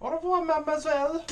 Au revoir, mademoiselle.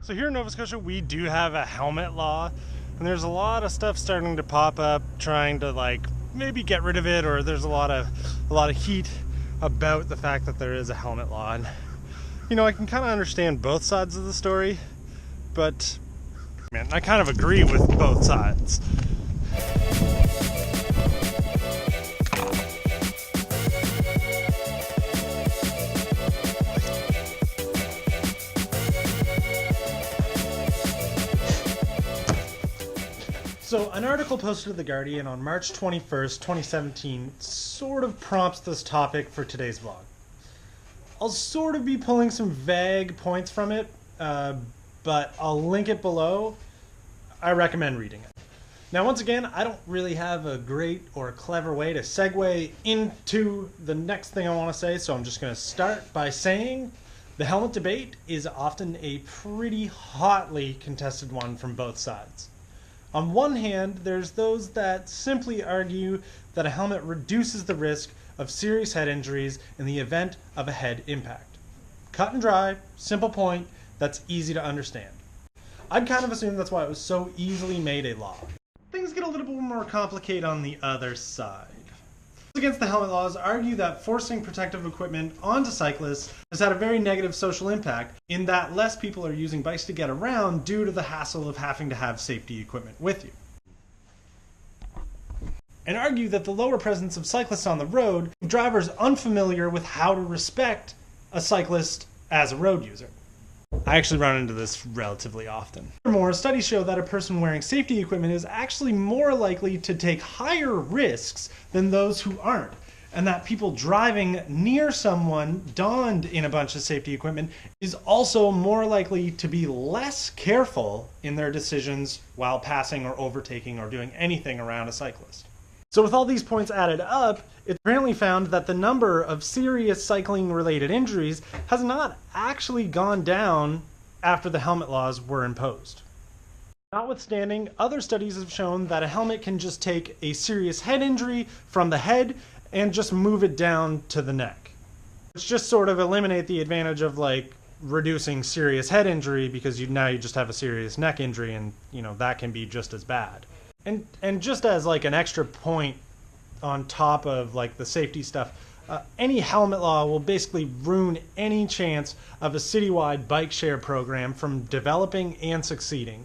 So here in Nova Scotia, we do have a helmet law, and there's a lot of stuff starting to pop up trying to like maybe get rid of it, or there's a lot of heat about the fact that there is a helmet law. And you know, I can kind of understand both sides of the story, but man, I kind of agree with both sides. So an article posted to The Guardian on March 21st, 2017 sort of prompts this topic for today's vlog. I'll sort of be pulling some vague points from it, but I'll link it below. I recommend reading it. Now once again, I don't really have a great or clever way to segue into the next thing I want to say, so I'm just going to start by saying the helmet debate is often a pretty hotly contested one from both sides. On one hand, there's those that simply argue that a helmet reduces the risk of serious head injuries in the event of a head impact. Cut and dry, simple point, that's easy to understand. I'd kind of assume that's why it was so easily made a law. Things get a little bit more complicated on the other side. Those against the helmet laws argue that forcing protective equipment onto cyclists has had a very negative social impact in that less people are using bikes to get around due to the hassle of having to have safety equipment with you. And argue that the lower presence of cyclists on the road make drivers unfamiliar with how to respect a cyclist as a road user. I actually run into this relatively often. Furthermore, studies show that a person wearing safety equipment is actually more likely to take higher risks than those who aren't, and that people driving near someone donned in a bunch of safety equipment is also more likely to be less careful in their decisions while passing or overtaking or doing anything around a cyclist. So with all these points added up, it's apparently found that the number of serious cycling-related injuries has not actually gone down after the helmet laws were imposed. Notwithstanding, other studies have shown that a helmet can just take a serious head injury from the head and just move it down to the neck. Which just sort of eliminate the advantage of like reducing serious head injury because now you just have a serious neck injury, and you know that can be just as bad. And just as like an extra point on top of like the safety stuff, any helmet law will basically ruin any chance of a citywide bike share program from developing and succeeding.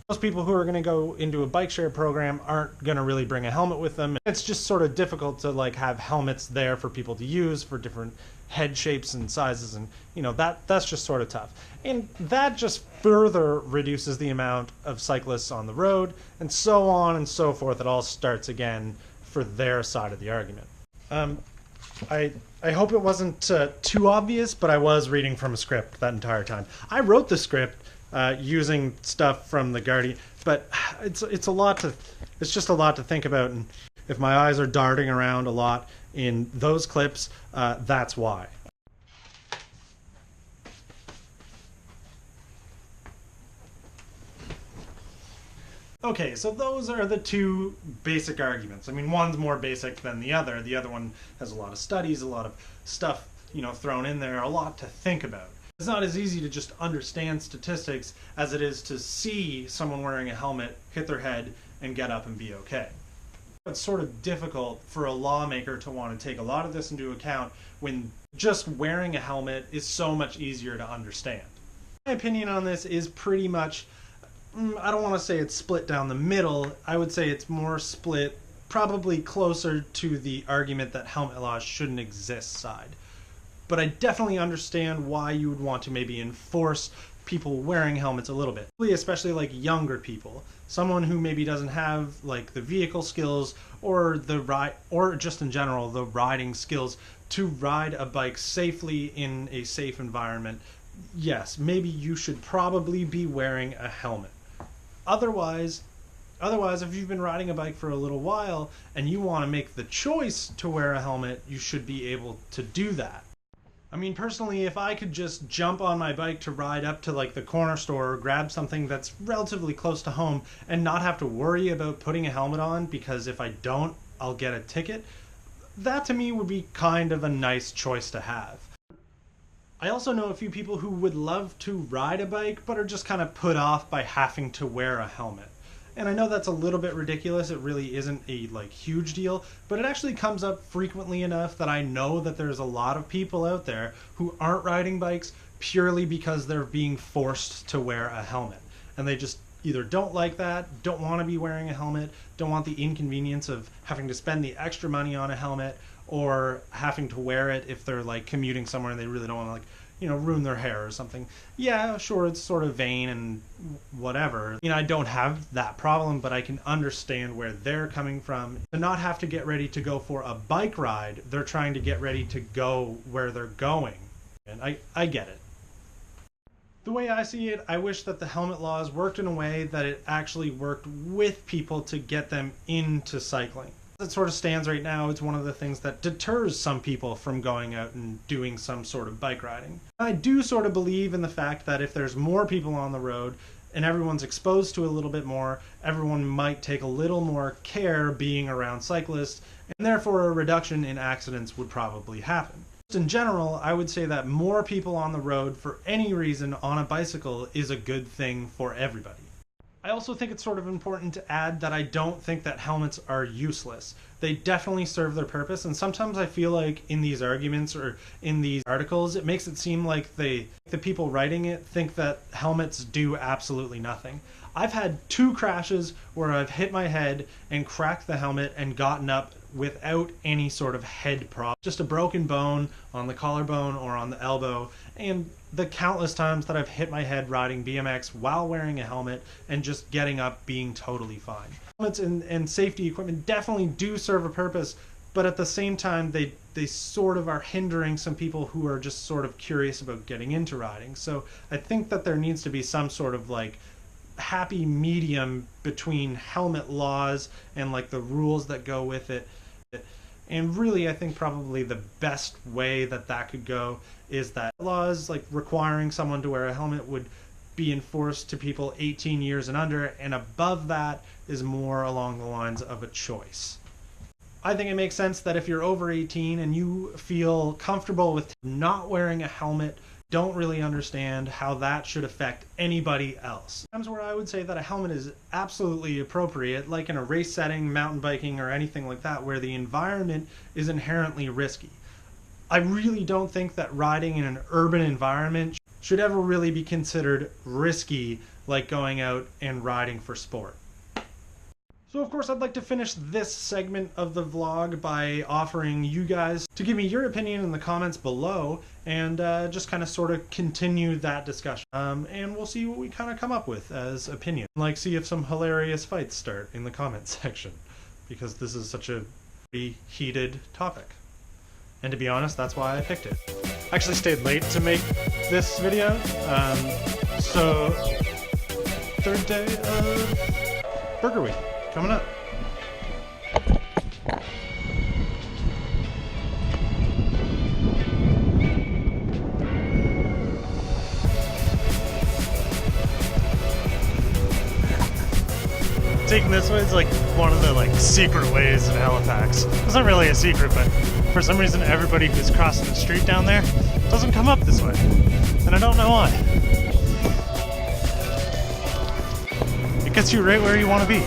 Most people who are going to go into a bike share program aren't going to really bring a helmet with them. It's just sort of difficult to like have helmets there for people to use for different head shapes and sizes, and you know that's just sort of tough. And that just further reduces the amount of cyclists on the road, and so on and so forth. It all starts again for their side of the argument. I hope it wasn't too obvious, but I was reading from a script that entire time. I wrote the script using stuff from The Guardian, but it's just a lot to think about, and if my eyes are darting around a lot in those clips, that's why. Okay, so those are the two basic arguments. I mean, one's more basic than the other. The other one has a lot of studies, a lot of stuff, you know, thrown in there, a lot to think about. It's not as easy to just understand statistics as it is to see someone wearing a helmet hit their head and get up and be okay. It's sort of difficult for a lawmaker to want to take a lot of this into account when just wearing a helmet is so much easier to understand. My opinion on this is pretty much, I don't want to say it's split down the middle. I would say it's more split probably closer to the argument that helmet laws shouldn't exist side. But I definitely understand why you would want to maybe enforce people wearing helmets a little bit, especially like younger people, someone who maybe doesn't have like the vehicle skills or or just in general the riding skills to ride a bike safely in a safe environment. Yes, maybe you should probably be wearing a helmet. Otherwise, if you've been riding a bike for a little while and you want to make the choice to wear a helmet, you should be able to do that. I mean, personally, if I could just jump on my bike to ride up to like the corner store or grab something that's relatively close to home and not have to worry about putting a helmet on, because if I don't, I'll get a ticket, that to me would be kind of a nice choice to have. I also know a few people who would love to ride a bike but are just kind of put off by having to wear a helmet. And I know that's a little bit ridiculous, it really isn't a like huge deal, but it actually comes up frequently enough that I know that there's a lot of people out there who aren't riding bikes purely because they're being forced to wear a helmet. And they just either don't like that, don't want to be wearing a helmet, don't want the inconvenience of having to spend the extra money on a helmet, or having to wear it if they're like commuting somewhere and they really don't want to like, you know, ruin their hair or something. Yeah, sure, it's sort of vain and whatever. You know, I don't have that problem, but I can understand where they're coming from. To not have to get ready to go for a bike ride, they're trying to get ready to go where they're going. And I get it. The way I see it, I wish that the helmet laws worked in a way that it actually worked with people to get them into cycling. As it sort of stands right now, it's one of the things that deters some people from going out and doing some sort of bike riding. I do sort of believe in the fact that if there's more people on the road and everyone's exposed to a little bit more, everyone might take a little more care being around cyclists, and therefore a reduction in accidents would probably happen. Just in general, I would say that more people on the road for any reason on a bicycle is a good thing for everybody. I also think it's sort of important to add that I don't think that helmets are useless. They definitely serve their purpose, and sometimes I feel like in these arguments or in these articles, it makes it seem like the people writing it think that helmets do absolutely nothing. I've had 2 crashes where I've hit my head and cracked the helmet and gotten up without any sort of head prop. Just a broken bone on the collarbone or on the elbow, and the countless times that I've hit my head riding BMX while wearing a helmet and just getting up being totally fine. Helmets and safety equipment definitely do serve a purpose, but at the same time they sort of are hindering some people who are just sort of curious about getting into riding. So I think that there needs to be some sort of like happy medium between helmet laws and like the rules that go with it. And really, I think probably the best way that that could go is that laws like requiring someone to wear a helmet would be enforced to people 18 years and under, and above that is more along the lines of a choice. I think it makes sense that if you're over 18 and you feel comfortable with not wearing a helmet, don't really understand how that should affect anybody else. Times where I would say that a helmet is absolutely appropriate, like in a race setting, mountain biking, or anything like that, where the environment is inherently risky. I really don't think that riding in an urban environment should ever really be considered risky, like going out and riding for sport. So of course I'd like to finish this segment of the vlog by offering you guys to give me your opinion in the comments below, and just kind of sort of continue that discussion. And we'll see what we kind of come up with as opinion. Like see if some hilarious fights start in the comment section, because this is such a pretty heated topic. And to be honest, that's why I picked it. I actually stayed late to make this video, so 3rd day of Burger Week coming up. Taking this way is like one of the like secret ways in Halifax. It's not really a secret, but for some reason everybody who's crossing the street down there doesn't come up this way. And I don't know why. It gets you right where you want to be.